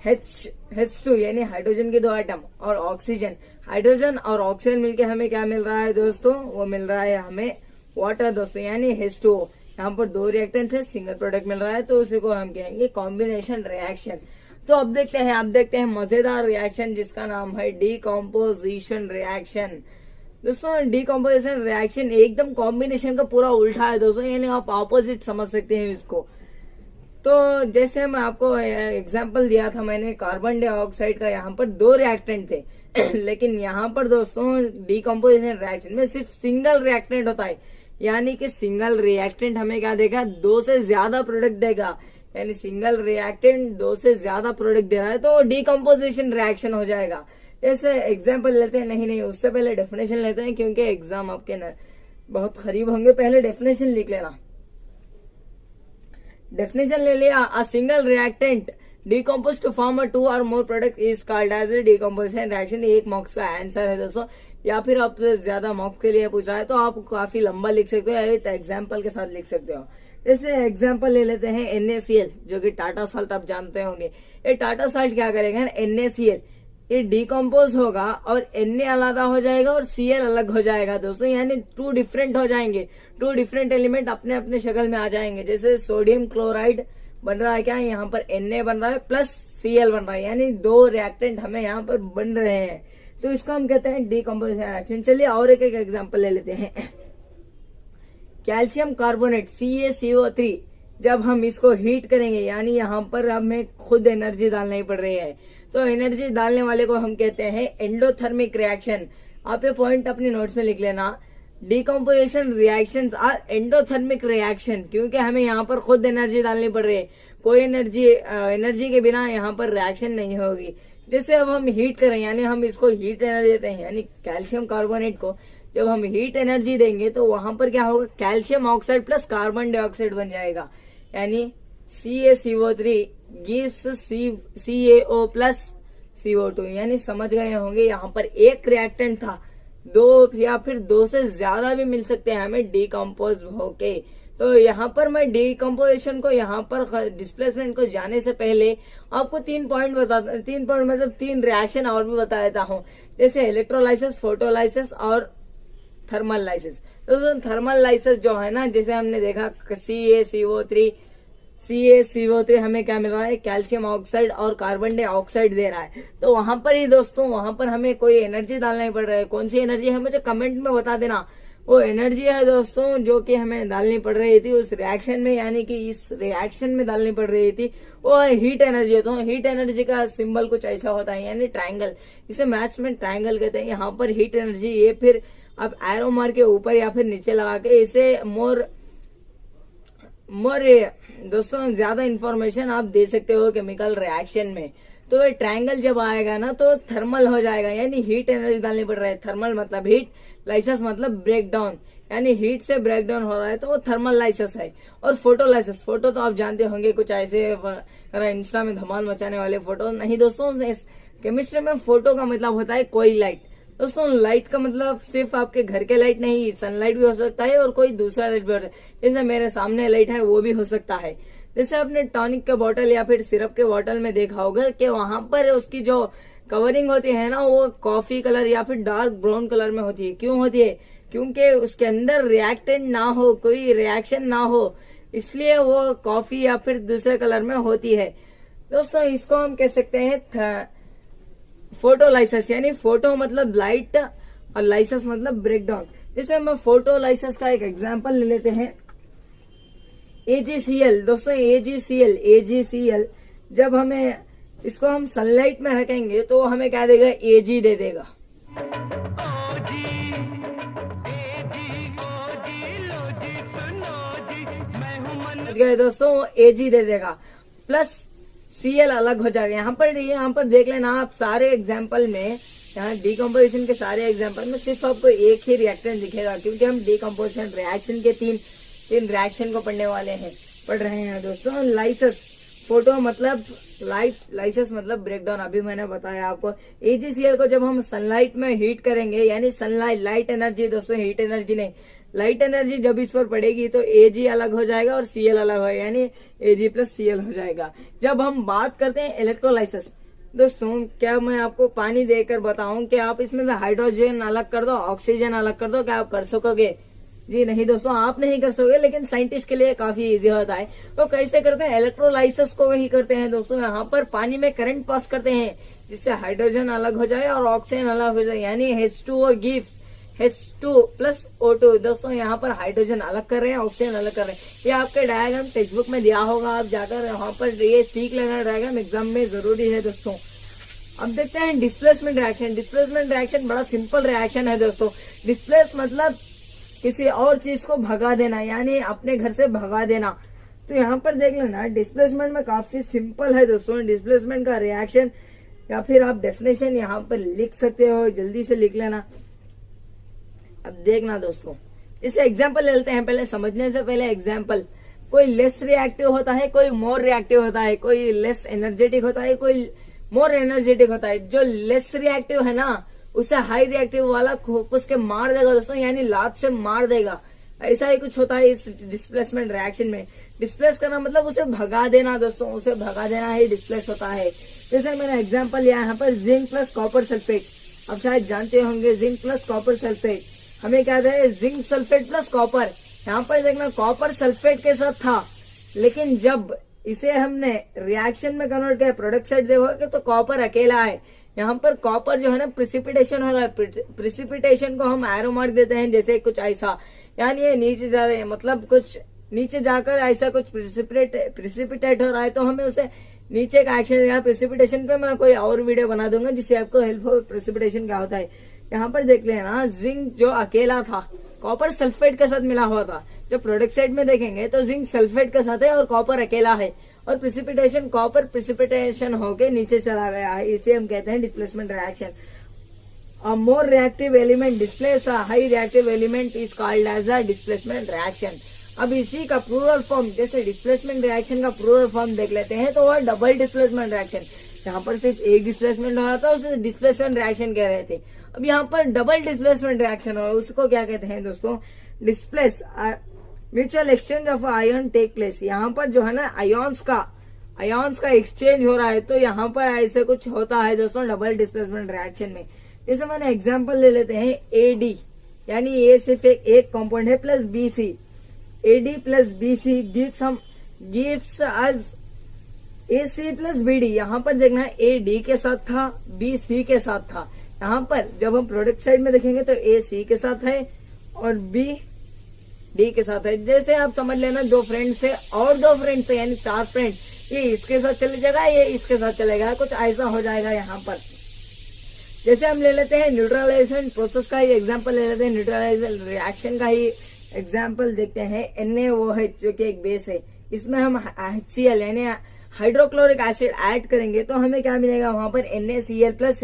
H2 यानी हाइड्रोजन के 2 एटम और ऑक्सीजन, हाइड्रोजन और ऑक्सीजन मिलके हमें क्या मिल रहा है दोस्तों, वो मिल रहा है हमें वाटर दोस्तों, यानी H2O। यहाँ पर 2 रिएक्टेंट है, सिंगल प्रोडक्ट मिल रहा है, तो उसी को हम कहेंगे कॉम्बिनेशन रिएक्शन। तो अब देखते हैं मजेदार रिएक्शन जिसका नाम है डीकम्पोजिशन रिएक्शन। दोस्तों डीकम्पोजिशन रिएक्शन एकदम कॉम्बिनेशन का पूरा उल्टा है दोस्तों, यानी आप ऑपोजिट समझ सकते हैं इसको। तो जैसे मैं आपको एग्जांपल दिया था मैंने कार्बन डाइऑक्साइड का, यहाँ पर 2 रिएक्टेंट थे लेकिन यहाँ पर दोस्तों डीकम्पोजिशन रिएक्शन में सिर्फ सिंगल रिएक्टेंट होता है, यानी कि सिंगल रिएक्टेंट हमें क्या देगा, 2 से ज्यादा प्रोडक्ट देगा। यानी सिंगल रिएक्टेंट 2 से ज्यादा प्रोडक्ट दे रहा है तो डीकम्पोजिशन रिएक्शन हो जाएगा। जैसे एग्जांपल लेते हैं, नहीं उससे पहले डेफिनेशन लेते हैं, क्योंकि एग्जाम आपके बहुत करीब होंगे। पहले डेफिनेशन लिख लेना। डेफिनेशन ले लिया, a single reactant decompose to form a 2 और more product is called as a decomposition reaction. 1 marks का आंसर है दोस्तों, या फिर आप ज्यादा मार्क्स के लिए पूछा है तो आप काफी लंबा लिख सकते हो या एग्जाम्पल के साथ लिख सकते हो। जैसे एग्जाम्पल ले लेते हैं NaCl, जो कि टाटा साल्ट आप जानते होंगे। ये टाटा साल्ट क्या करेगा, NaCl ये डिकम्पोज होगा और Na अलग हो जाएगा और Cl अलग हो जाएगा दोस्तों, यानी 2 डिफरेंट हो जाएंगे, 2 डिफरेंट एलिमेंट अपने अपने शक्ल में आ जाएंगे। जैसे सोडियम क्लोराइड बन रहा है, क्या यहाँ पर Na बन रहा है प्लस Cl बन रहा है, यानी 2 रिएक्टेंट हमें यहाँ पर बन रहे हैं, तो इसको हम कहते हैं डीकम्पोजिशन रिएक्शन। चलिए और एक एग्जाम्पल ले लेते हैं। कैल्शियम कार्बोनेट CaCO3, जब हम इसको हीट करेंगे, यानी यहाँ पर हमें खुद एनर्जी डालनी पड़ रही है, तो एनर्जी डालने वाले को हम कहते हैं एंडोथर्मिक रिएक्शन। आप ये पॉइंट अपने नोट्स में लिख लेना, decomposition reactions are endothermic reaction, क्योंकि हमें यहाँ पर खुद एनर्जी डालनी पड़ रही है, कोई एनर्जी के बिना यहाँ पर रिएक्शन नहीं होगी। जैसे अब हम हीट करें, यानी हम इसको हीट एनर्जी देते हैं, यानी कैल्शियम कार्बोनेट को जब हम हीट एनर्जी देंगे तो वहां पर क्या होगा, calcium oxide plus carbon dioxide बन जाएगा, यानी CaCO3 gives CaO plus CO2, यानी समझ गए होंगे यहाँ पर एक रिएक्टेंट था, दो या फिर दो से ज्यादा भी मिल सकते हैं हमें डिकम्पोज होके। तो यहाँ पर मैं डिकम्पोजिशन को, यहाँ पर डिस्प्लेसमेंट को जाने से पहले आपको 3 पॉइंट मतलब 3 रिएक्शन और भी बता देता हूँ, जैसे इलेक्ट्रोलाइसिस, फोटोलाइसिस और थर्मल लाइसिस। तो थर्मल लाइसिस जो है ना, जैसे हमने देखा CaCO3 हमें क्या मिल रहा है, कैल्शियम ऑक्साइड और कार्बन डाइऑक्साइड दे रहा है। तो वहां पर ही दोस्तों, वहां पर हमें कोई एनर्जी डालना ही पड़ रहा है। कौन सी एनर्जी है मुझे कमेंट में बता देना। वो एनर्जी है दोस्तों जो कि हमें डालनी पड़ रही थी उस रिएक्शन में, यानी कि इस रिएक्शन में डालनी पड़ रही थी, वो हीट एनर्जी है। तो हीट एनर्जी का सिंबल कुछ ऐसा होता है, यानी ट्रायंगल, इसे मैथ्स में ट्रायंगल कहते हैं। यहाँ पर हीट एनर्जी, ये फिर आप एरो मार के ऊपर या फिर नीचे लगा के इसे मोर दोस्तों ज्यादा इंफॉर्मेशन आप दे सकते हो केमिकल रिएक्शन में। तो ये ट्रायंगल जब आएगा ना तो थर्मल हो जाएगा, यानी हीट एनर्जी डालनी पड़ रहा है। थर्मल मतलब हीट, लाइसिस मतलब ब्रेक डाउन, यानी हीट से ब्रेक डाउन हो रहा है, तो वो थर्मल लाइसिस है। और फोटोलाइसिस, फोटो तो आप जानते होंगे, कुछ ऐसे इंस्टा में धमाल मचाने वाले फोटो नहीं दोस्तों। केमिस्ट्री में फोटो का मतलब होता है कोई लाइट। दोस्तों लाइट का मतलब सिर्फ आपके घर के लाइट नहीं, सनलाइट भी हो सकता है और कोई दूसरा लाइट भी हो सकता है। जैसे मेरे सामने लाइट है वो भी हो सकता है। जैसे आपने टॉनिक के बोतल या फिर सिरप के बोतल में देखा होगा कि वहां पर उसकी जो कवरिंग होती है ना, वो कॉफी कलर या फिर डार्क ब्राउन कलर में होती है। क्यों होती है? क्योंकि उसके अंदर रिएक्टेंट ना हो, कोई रिएक्शन ना हो, इसलिए वो कॉफी या फिर दूसरे कलर में होती है। दोस्तों इसको हम कह सकते हैं फोटोलाइसिस, यानी फोटो मतलब लाइट और लाइसिस मतलब ब्रेकडाउन। जैसे हम फोटोलाइसिस का एक एग्जांपल ले लेते हैं, AgCl। दोस्तों AgCl जब हमें इसको हम सनलाइट में रखेंगे तो हमें क्या देगा, Ag दे देगा। गए दोस्तों, Ag दे देगा प्लस Cl अलग हो जाएगा। यहाँ पर देख लेना आप, सारे एग्जाम्पल में, यहाँ डिकम्पोजिशन के सारे एग्जाम्पल में सिर्फ आपको एक ही रिएक्टेंट दिखेगा, क्योंकि हम डिकम्पोजिशन रिएक्शन के तीन रिएक्शन को पढ़ रहे हैं दोस्तों। लाइसिस, फोटो मतलब लाइट, लाइसिस मतलब ब्रेकडाउन, अभी मैंने बताया आपको। AgCl को जब हम सनलाइट में हीट करेंगे, यानी सनलाइट, लाइट एनर्जी दोस्तों, हीट एनर्जी नहीं, लाइट एनर्जी जब इस पर पड़ेगी तो Ag अलग हो जाएगा और Cl अलग होगा, यानी Ag प्लस Cl हो जाएगा। जब हम बात करते हैं इलेक्ट्रोलाइसिस, दोस्तों क्या मैं आपको पानी देकर बताऊं कि आप इसमें से हाइड्रोजन अलग कर दो, ऑक्सीजन अलग कर दो, क्या आप कर सकोगे? जी नहीं दोस्तों, आप नहीं कर सकोगे, लेकिन साइंटिस्ट के लिए काफी इजी होता है। तो कैसे करते हैं? इलेक्ट्रोलाइसिस को ही करते हैं दोस्तों। यहाँ पर पानी में करंट पास करते हैं जिससे हाइड्रोजन अलग हो जाए और ऑक्सीजन अलग हो जाए, यानी H2O gives H2 plus O2। दोस्तों यहाँ पर हाइड्रोजन अलग कर रहे हैं, ऑक्सीजन अलग कर रहे हैं। ये आपके डायग्राम टेक्स्ट बुक में दिया होगा, आप जाकर वहां पर ये सीख लेना, डायग्राम एग्जाम में जरूरी है दोस्तों। अब देखते हैं डिस्प्लेसमेंट रिएक्शन। डिस्प्लेसमेंट रिएक्शन बड़ा सिंपल रिएक्शन है दोस्तों। डिस्प्लेस मतलब किसी और चीज को भगा देना, यानी अपने घर से भगा देना। तो यहाँ पर देख लेना, डिस्प्लेसमेंट में काफी सिंपल है दोस्तों। डिस्प्लेसमेंट का रिएक्शन या फिर आप डेफिनेशन यहाँ पर लिख सकते हो, जल्दी से लिख लेना। अब देखना दोस्तों, जैसे एग्जाम्पल ले लेते हैं, पहले समझने से पहले एग्जाम्पल। कोई लेस रिएक्टिव होता है, कोई मोर रिएक्टिव होता है, कोई लेस एनर्जेटिक होता है, कोई मोर एनर्जेटिक होता है। जो लेस रिएक्टिव है ना, उसे हाई रिएक्टिव वाला खोपस के मार देगा दोस्तों, यानी लात से मार देगा। ऐसा ही कुछ होता है इस डिस्प्लेसमेंट रिएक्शन में। डिस्प्लेस करना मतलब उसे भगा देना दोस्तों, उसे भगा देना ही डिस्प्लेस होता है। जैसे मैंने एग्जांपल लिया यहाँ पर जिंक प्लस कॉपर सल्फेट। अब शायद जानते होंगे जिंक प्लस कॉपर सल्फेट हमें क्या था, जिंक सल्फेट प्लस कॉपर। यहाँ पर देखना कॉपर सल्फेट के साथ था, लेकिन जब इसे हमने रिएक्शन में कन्वर्ट किया, प्रोडक्ट साइड देखोगे तो कॉपर अकेला है। यहाँ पर कॉपर जो है ना, प्रिसिपिटेशन हो रहा है। प्रिसिपिटेशन को हम एरो मार्क देते हैं, जैसे कुछ ऐसा, यानी ये नीचे जा रहे हैं, मतलब कुछ नीचे जाकर ऐसा कुछ प्रिसिपिटेट हो रहा है, तो हमें उसे नीचे का एक्शन। यहाँ प्रिसिपिटेशन पे मैं कोई और वीडियो बना दूंगा जिससे आपको हेल्प हो, प्रिसिपिटेशन क्या होता है। यहाँ पर देख लेना, जिंक जो अकेला था कॉपर सल्फेट के साथ मिला हुआ था। जब प्रोडक्ट साइड में देखेंगे तो जिंक सल्फेट के साथ है और कॉपर अकेला है, और प्रिसिपिटेशन कॉपर प्रिसिपिटेशन होके नीचे चला गया है, इसे हम कहते हैं displacement reaction. A more reactive element displace a high reactive element is called as a displacement reaction. अब इसी का प्लूरल फॉर्म, जैसे डिस्प्लेसमेंट रिएक्शन का प्लूरल फॉर्म देख लेते हैं तो वह डबल डिस्प्लेसमेंट रिएक्शन। यहाँ पर सिर्फ एक डिस्प्लेसमेंट हो रहा था, उसे डिस्प्लेसमेंट रिएक्शन कह रहे थे। अब यहाँ पर डबल डिस्प्लेसमेंट रिएक्शन हो रहा है, उसको क्या कहते हैं दोस्तों, displace mutual exchange of ion take place. यहाँ पर जो है ना आयन्स का एक्सचेंज हो रहा है, तो यहाँ पर ऐसे कुछ होता है दोस्तों डबल डिस्प्लेसमेंट रिएक्शन में। जैसे मैंने एग्जांपल ले लेते हैं एडी, यानी ए सिर्फ एक कंपाउंड है plus BC, AD plus BC gives us AC plus BD। यहाँ पर देखना है A D के साथ था, B C के साथ था। यहाँ पर जब हम प्रोडक्ट साइड में देखेंगे तो A C के साथ है और B D के साथ है। जैसे आप समझ लेना दो फ्रेंड्स है और दो फ्रेंड्स है, यानी 4 फ्रेंड, ये इसके साथ चले जाएगा, ये इसके साथ चलेगा, कुछ ऐसा हो जाएगा यहाँ पर। जैसे हम ले लेते हैं न्यूट्रलाइजेशन प्रोसेस का ही एग्जाम्पल ले लेते हैं, न्यूट्रलाइजेशन रिएक्शन का ही एग्जाम्पल देखते हैं। NaOH जो कि एक बेस है, इसमें हम HCl यानी हाइड्रोक्लोरिक एसिड ऐड करेंगे तो हमें क्या मिलेगा, वहां पर NaCl प्लस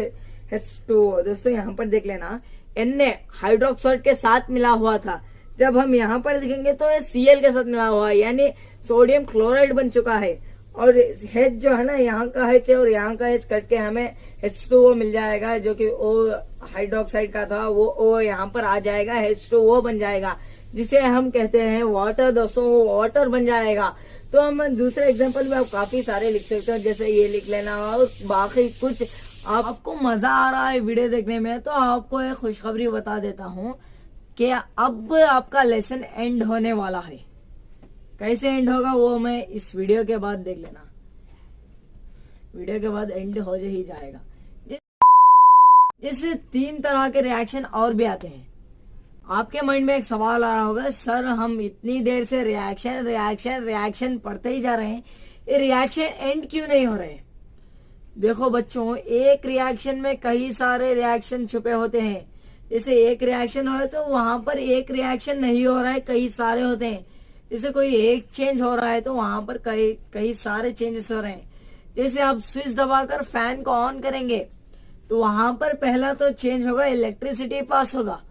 H2O। दोस्तों यहाँ पर देख लेना, Na हाइड्रोक्साइड के साथ मिला हुआ था, जब हम यहाँ पर देखेंगे तो ये Cl के साथ मिला हुआ है, यानी सोडियम क्लोराइड बन चुका है। और H जो है ना, यहाँ का H और यहाँ का H कट के हमें H2O मिल जाएगा, जो कि O हाइड्रोक्साइड का था, वो O यहाँ पर आ जाएगा, H2O बन जाएगा, जिसे हम कहते हैं वाटर। दोस्तों वाटर बन जाएगा। तो हम दूसरे एग्जांपल में आप काफी सारे लिख सकते हो, जैसे ये लिख लेना और बाकी कुछ। आपको मजा आ रहा है वीडियो देखने में, तो आपको एक खुशखबरी बता देता हूँ कि अब आपका लेसन एंड होने वाला है। कैसे एंड होगा वो मैं इस वीडियो के बाद देख लेना, वीडियो के बाद एंड हो ही जाएगा। जैसे 3 तरह के रिएक्शन और भी आते हैं। आपके माइंड में एक सवाल आ रहा होगा, सर हम इतनी देर से रिएक्शन पढ़ते ही जा रहे हैं, ये रिएक्शन एंड क्यों नहीं हो रहे। देखो बच्चों, एक रिएक्शन में कई सारे रिएक्शन छुपे होते हैं। जैसे एक रिएक्शन हो रहा है तो वहां पर एक रिएक्शन नहीं हो रहा है, कई सारे होते हैं। जैसे कोई एक चेंज हो रहा है तो वहां पर कई सारे चेंजेस हो रहे हैं। जैसे आप स्विच दबाकर फैन को ऑन करेंगे तो वहां पर पहला तो चेंज होगा, इलेक्ट्रिसिटी पास होगा,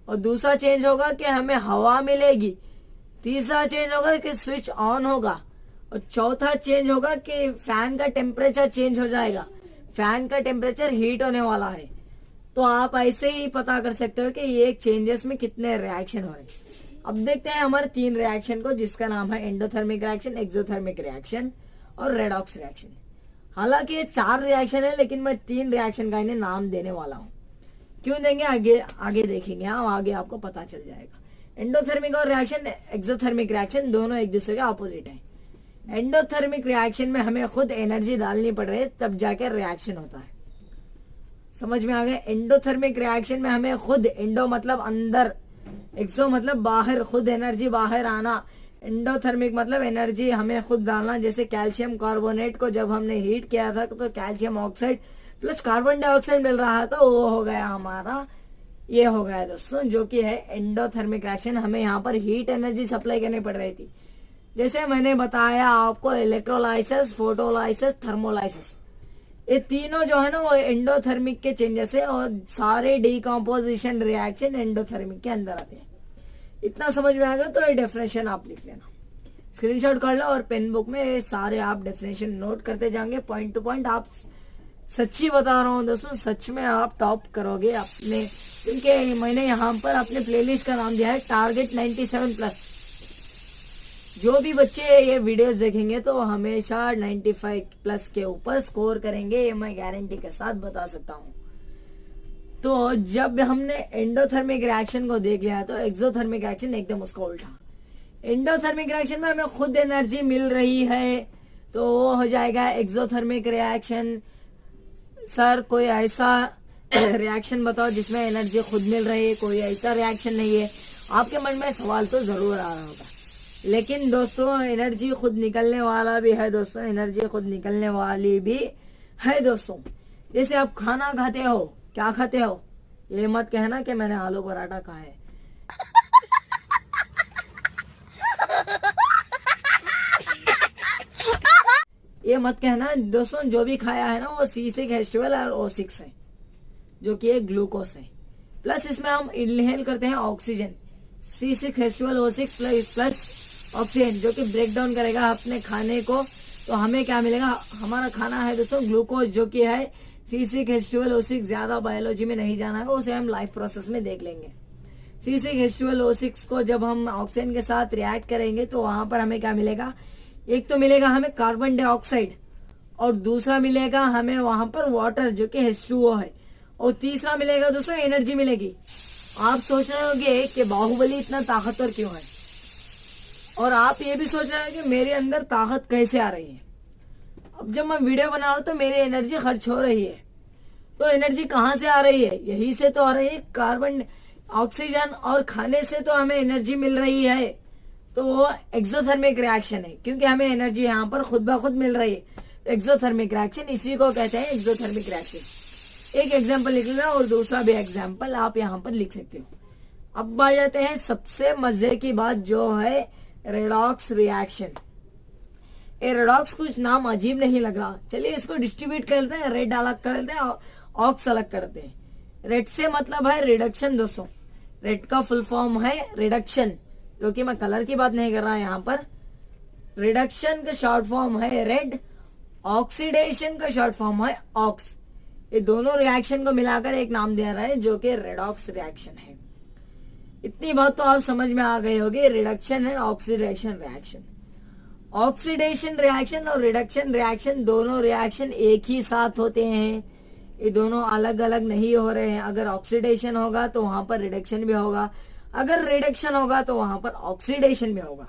और दूसरा चेंज होगा कि हमें हवा मिलेगी, तीसरा चेंज होगा कि स्विच ऑन होगा, और चौथा चेंज होगा कि फैन का टेम्परेचर चेंज हो जाएगा, फैन का टेम्परेचर हीट होने वाला है। तो आप ऐसे ही पता कर सकते हो कि ये चेंजेस में कितने रिएक्शन हो रहे हैं। अब देखते हैं हमारे 3 रिएक्शन को, जिसका नाम है एंडोथर्मिक रिएक्शन, एक्सोथर्मिक रिएक्शन और रेडॉक्स रिएक्शन। हालांकि ये 4 रिएक्शन है, लेकिन मैं 3 रिएक्शन का इन्हें नाम देने वाला हूँ। क्यों देंगे आगे देखेंगे, हाँ आगे आपको पता चल जाएगा। एंडोथर्मिक और रिएक्शन एक्सोथर्मिक रिएक्शन दोनों एक दूसरे के ऑपोजिट है। एंडोथर्मिक रिएक्शन में हमें खुद एनर्जी डालनी पड़ रही है, तब जाकर रिएक्शन होता है। समझ में आ गया। एंडोथर्मिक रिएक्शन में हमें खुद, एंडो मतलब अंदर, एक्सो मतलब बाहर, खुद एनर्जी बाहर आना। एंडोथर्मिक मतलब एनर्जी हमें खुद डालना। जैसे कैल्शियम कार्बोनेट को जब हमने हीट किया था तो calcium oxide plus carbon dioxide मिल रहा था, वो हो गया हमारा, ये हो गया दोस्तों जो कि है एंडोथर्मिक रिएक्शन। हमें यहाँ पर हीट एनर्जी सप्लाई करनी पड़ रही थी। जैसे मैंने बताया आपको, इलेक्ट्रोलाइसिस, फोटोलाइसिस, थर्मोलाइसिस, ये तीनों जो है ना वो एंडोथर्मिक के चेंजेस है, और सारे डिकम्पोजिशन रिएक्शन एंडोथर्मिक के अंदर आते हैं। इतना समझ में आ गया तो ये डेफिनेशन आप लिख लेना, स्क्रीनशॉट कर लो और पेन बुक में सारे आप डेफिनेशन नोट करते जाएंगे पॉइंट टू पॉइंट। आप सच्ची बता रहा हूँ दोस्तों, सच में आप टॉप करोगे अपने, क्योंकि मैंने यहाँ पर अपने प्लेलिस्ट का नाम दिया है टारगेट 97+। जो भी बच्चे ये वीडियोस देखेंगे तो हमेशा 95+ के ऊपर स्कोर करेंगे, ये मैं गारंटी के साथ बता सकता हूँ। तो जब हमने एंडोथर्मिक रिएक्शन को देख लिया तो एक्सोथर्मिक रिएक्शन एकदम उसका उल्टा। एंडोथर्मिक रिएक्शन में हमें खुद एनर्जी मिल रही है तो वो हो जाएगा एक्सोथर्मिक रिएक्शन। सर कोई ऐसा रिएक्शन बताओ जिसमें एनर्जी खुद मिल रही है, कोई ऐसा रिएक्शन नहीं है। आपके मन में सवाल तो जरूर आ रहा होगा, लेकिन दोस्तों एनर्जी खुद निकलने वाला भी है दोस्तों, एनर्जी खुद निकलने वाली भी है दोस्तों। जैसे आप खाना खाते हो, क्या खाते हो, ये मत कहना कि मैंने आलू पराठा खाया है। ये मत कहना दोस्तों, जो भी खाया है ना वो C6H12 और O6 है, जो कि एक ग्लूकोज है। प्लस इसमें हम इनहेल करते हैं ऑक्सीजन, C6H12O6 प्लस ऑक्सीजन जो कि ब्रेक डाउन करेगा अपने खाने को, तो हमें क्या मिलेगा, हमारा खाना है दोस्तों ग्लूकोज, जो कि है C6H12O6। ज्यादा बायोलॉजी में नहीं जाना है, उसे हम लाइफ प्रोसेस में देख लेंगे। C6H12O6 को जब हम ऑक्सीजन के साथ रिएक्ट करेंगे तो वहां पर हमें क्या मिलेगा, एक तो मिलेगा हमें कार्बन डाइऑक्साइड, और दूसरा मिलेगा हमें वहां पर वाटर जो कि H2O है, और तीसरा मिलेगा दोस्तों एनर्जी मिलेगी। आप सोच रहे होंगे कि बाहुबली इतना ताकतवर क्यों है, और आप ये भी सोच रहे हैं कि मेरे अंदर ताकत कैसे आ रही है। अब जब मैं वीडियो बना रहा हूं तो मेरी एनर्जी खर्च हो रही है, तो एनर्जी कहाँ से आ रही है, यही से तो आ रही है, कार्बन ऑक्सीजन और खाने से तो हमें एनर्जी मिल रही है। तो वो एक्सोथर्मिक रिएक्शन है, क्योंकि हमें एनर्जी यहाँ पर खुद ब खुद मिल रही है। एक्सोथर्मिक रिएक्शन इसी को कहते हैं, एक्सोथर्मिक रिएक्शन। एक एग्जाम्पल लिख लेना और दूसरा भी एग्जाम्पल आप यहाँ पर लिख सकते हो। अब आ जाते हैं सबसे मजे की बात, जो है रेडॉक्स रिएक्शन। ये रेडॉक्स कुछ नाम अजीब नहीं लग रहा, चलिए इसको डिस्ट्रीब्यूट कर लेते हैं, रेड अलग कर लेते हैं, ऑक्स अलग करते हैं। रेड से मतलब है रिडक्शन दोस्तों, रेड का फुल फॉर्म है रिडक्शन, जो कि मैं कलर की बात नहीं कर रहा यहाँ पर। रिडक्शन का शॉर्ट फॉर्म है रेड, ऑक्सीडेशन का शॉर्ट फॉर्म है ऑक्स। ये दोनों रिएक्शन को मिलाकर एक नाम दे रहा है, जो कि रेडॉक्स रिएक्शन है। इतनी बात तो आप समझ में आ गई होगी, रिडक्शन है ऑक्सीडेशन रिएक्शन। ऑक्सीडेशन रिएक्शन और रिडक्शन रिएक्शन दोनों रिएक्शन एक ही साथ होते हैं, ये दोनों अलग अलग नहीं हो रहे हैं। अगर ऑक्सीडेशन होगा तो वहां पर रिडक्शन भी होगा, अगर रिडक्शन होगा तो वहां पर ऑक्सीडेशन भी होगा।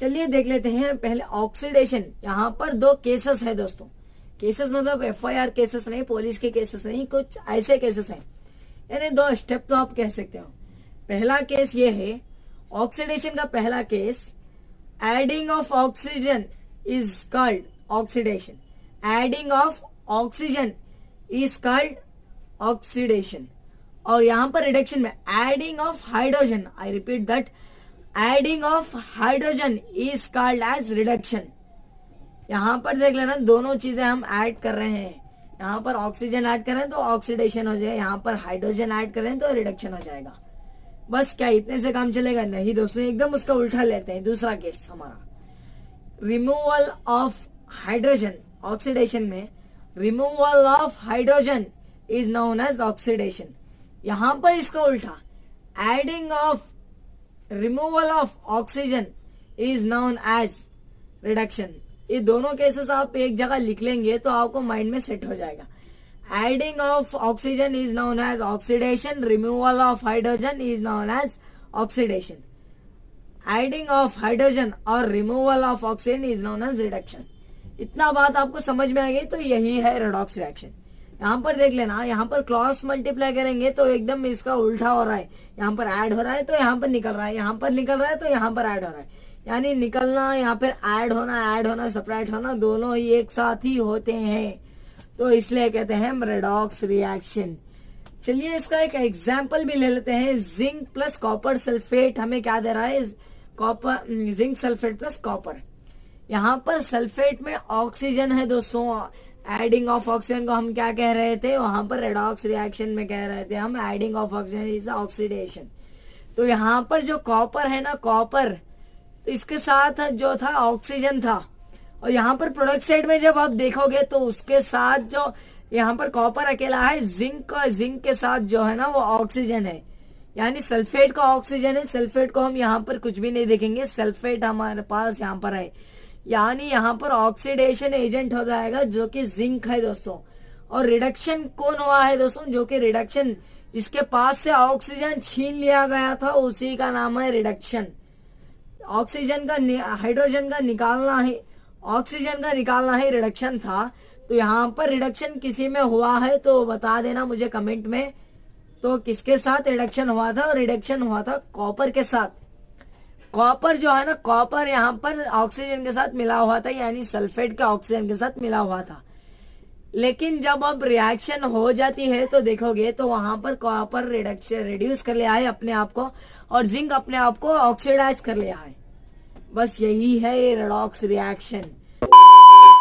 चलिए देख लेते हैं पहले ऑक्सीडेशन। यहाँ पर दो केसेस है दोस्तों, केसेस मतलब FIR केसेस नहीं, पुलिस के केसेस नहीं, कुछ ऐसे केसेस हैं, यानी दो स्टेप तो आप कह सकते हो। पहला केस ये है, ऑक्सीडेशन का पहला case, adding of oxygen is called oxidation. Adding of oxygen is called oxidation. और यहाँ पर रिडक्शन में adding of hydrogen, I repeat that, adding of hydrogen is called as reduction. यहाँ पर देख लेना, दोनों चीजें हम ऐड कर रहे हैं। यहाँ पर ऑक्सीजन ऐड कर रहे हैं तो ऑक्सीडेशन हो जाएगा, यहाँ पर हाइड्रोजन ऐड कर रहे हैं तो रिडक्शन हो जाएगा। बस क्या इतने से काम चलेगा? नहीं दोस्तों, एकदम उसका उल्टा लेते हैं। दूसरा केस हमारा, रिमूवल ऑफ हाइड्रोजन। ऑक्सीडेशन में removal of hydrogen is known as oxidation. यहाँ पर इसका उल्टा, adding of removal of oxygen is known as reduction. ये दोनों केसेस आप एक जगह लिख लेंगे तो आपको माइंड में सेट हो जाएगा। Adding of oxygen is known as oxidation, removal of hydrogen is known as oxidation. Adding of hydrogen और removal of oxygen is known as reduction. इतना बात आपको समझ में आ गई, तो यही है रेडॉक्स रिएक्शन। यहाँ पर देख लेना, यहाँ पर क्रॉस मल्टीप्लाई करेंगे तो एकदम इसका उल्टा हो रहा है। यहाँ पर ऐड हो रहा है तो यहाँ पर निकल रहा है, यहाँ पर निकल रहा है तो यहाँ पर ऐड हो रहा है। यानी निकलना, यहाँ पर ऐड होना, सेपरेट होना, दोनों ही एक साथ ही होते हैं, तो इसलिए कहते हैं रेडॉक्स रिएक्शन। चलिए इसका एक एग्जाम्पल भी ले लेते हैं। जिंक प्लस कॉपर सल्फेट हमें क्या दे रहा है? Copper, zinc sulphate plus copper. यहाँ पर सल्फेट में ऑक्सीजन है दोस्तों। एडिंग ऑफ ऑक्सीजन को हम क्या कह रहे थे? वहां पर रेडॉक्स रिएक्शन में कह रहे थे हम adding of oxygen is oxidation. तो यहाँ पर जो कॉपर है ना, कॉपर, तो इसके साथ जो था ऑक्सीजन था, और यहाँ पर प्रोडक्ट साइड में जब आप देखोगे तो उसके साथ जो यहाँ पर कॉपर अकेला है, जिंक के साथ जो है ना वो ऑक्सीजन है, यानी सल्फेट का ऑक्सीजन है। सल्फेट को हम यहाँ पर कुछ भी नहीं देखेंगे, सल्फेट हमारे पास यहाँ पर है, यानी यहाँ पर ऑक्सीडेशन एजेंट हो जाएगा जो कि जिंक है दोस्तों। और रिडक्शन कौन हुआ है दोस्तों? जो कि रिडक्शन, जिसके पास से ऑक्सीजन छीन लिया गया था उसी का नाम है रिडक्शन। ऑक्सीजन का, हाइड्रोजन का निकालना है, ऑक्सीजन का निकालना ही रिडक्शन था। तो यहाँ पर रिडक्शन किसी में हुआ है तो बता देना मुझे कमेंट में। तो किसके साथ रिडक्शन हुआ था? रिडक्शन हुआ था कॉपर के साथ। कॉपर जो है ना, कॉपर यहाँ पर ऑक्सीजन के साथ मिला हुआ था, यानी सल्फेट का ऑक्सीजन के साथ मिला हुआ था। लेकिन जब अब रिएक्शन हो जाती है तो देखोगे तो वहां पर कॉपर रिड्यूस कर लिया है अपने आप को, और जिंक अपने आप को ऑक्सीडाइज कर लिया है। बस यही है रेडॉक्स रिएक्शन।